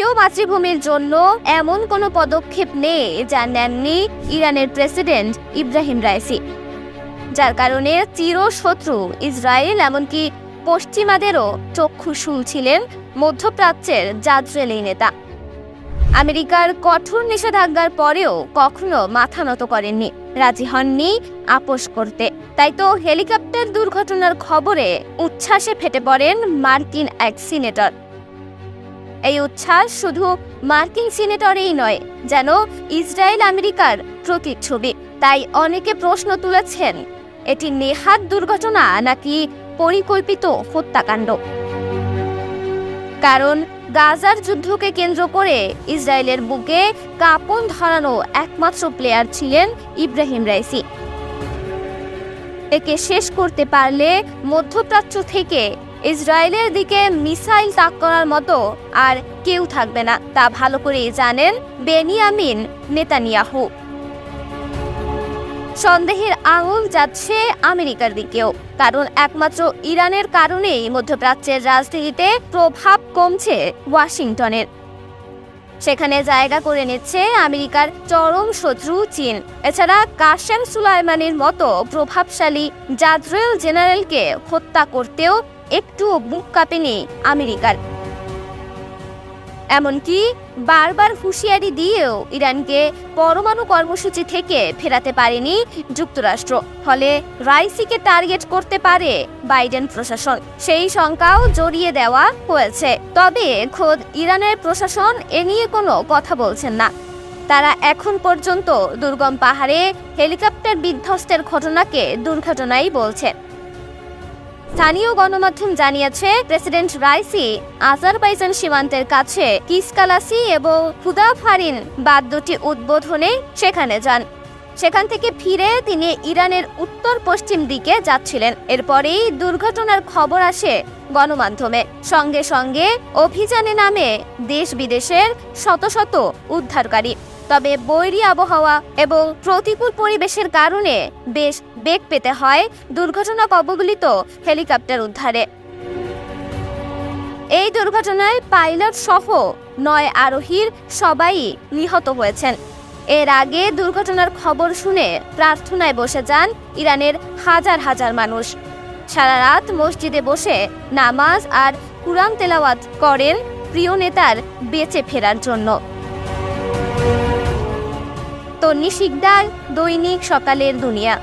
দ্বিতীয় মাতৃভূমির জন্য এমন কোনো পদক্ষেপ নেই যা নেননি ইরানের প্রেসিডেন্ট ইব্রাহিম রাইসি, যার কারণে চিরশত্রু ইসরায়েল এমনকি পশ্চিমাদেরও চক্ষুশূল ছিলেন মধ্যপ্রাচ্যের জাজরেলি নেতা। আমেরিকার কঠোর নিষেধাজ্ঞার পরেও কখনো মাথা নত করেননি, রাজি হননি আপোষ করতে। তাই তো হেলিকপ্টার দুর্ঘটনার খবরে উচ্ছ্বাসে ফেটে পড়েন মার্কিন এক সিনেটর। এই উচ্ছ্বাস শুধু মার্কিন সিনেটরেই নয়, যেন ইসরায়েল আমেরিকার প্রতিচ্ছবি। তাই অনেকে প্রশ্ন তুলেছেন, এটি নেহাত দুর্ঘটনা নাকি পরিকল্পিত হত্যাকাণ্ড? কারণ গাজার যুদ্ধকে কেন্দ্র করে ইসরায়েলের বুকে কাঁপন ধরানো একমাত্র প্লেয়ার ছিলেন ইব্রাহিম রাইসি। একে শেষ করতে পারলে মধ্যপ্রাচ্য থেকে ইসরায়েলের দিকে মিসাইল তাক করার মতো আর কেউ থাকবে না, তা ভালো করেই জানেন বেনিয়ামিন নেতানিয়াহু। সন্দেহের আঙুল যাচ্ছে আমেরিকার দিকেও, কারণ একমাত্র ইরানের কারণেই মধ্যপ্রাচ্যের রাজনীতিতে প্রভাব কমছে ওয়াশিংটনের। সেখানে জায়গা করে নিচ্ছে আমেরিকার চরম শত্রু চীন। এছাড়া কাসেম সুলাইমানির মতো প্রভাবশালী জাজরেল জেনারেলকে হত্যা করতেও একটু বুক কাঁপেনি আমেরিকার। এমনকি বারবার হুঁশিয়ারি দিয়েও ইরানকে পরমাণু কর্মসূচি থেকে ফেরাতে পারেনি যুক্তরাষ্ট্র। ফলে রাইসিকে টার্গেট করতে পারে বাইডেন প্রশাসন, সেই শঙ্কাও জড়িয়ে দেওয়া হয়েছে। তবে খোদ ইরানের প্রশাসন এ নিয়ে কোনো কথা বলছেন না। তারা এখন পর্যন্ত দুর্গম পাহাড়ে হেলিকপ্টার বিধ্বস্তের ঘটনাকে দুর্ঘটনাই বলছে। স্থানীয় গণমাধ্যম জানিয়েছে, প্রেসিডেন্ট রাইসি আজারবাইজান সীমান্তের কাছে কিসকালাসি এবং হুদাফারিন বাঁধ দুটি উদ্বোধনে সেখানে যান। সেখান থেকে ফিরে তিনি ইরানের উত্তর পশ্চিম দিকে যাচ্ছিলেন। এরপরেই দুর্ঘটনার খবর আসে গণমাধ্যমে। সঙ্গে সঙ্গে অভিযানে নামে দেশ বিদেশের শত শত উদ্ধারকারী। তবে বৈরী আবহাওয়া এবং প্রতিকূল পরিবেশের কারণে বেশ বেগ পেতে হয় দুর্ঘটনা কবলিত হেলিকপ্টার উদ্ধারে। এই দুর্ঘটনায় পাইলট সহ 9 আরোহীর সবাই নিহত হয়েছেন। এর আগে দুর্ঘটনার খবর শুনে প্রার্থনায় বসে যান ইরানের হাজার হাজার মানুষ। সারা রাত মসজিদে বসে নামাজ আর কুরআন তেলাওয়াত করেন প্রিয় নেতার বেঁচে ফেরার জন্য। তন্নি শিকদার, দৈনিক সকালের দুনিয়া।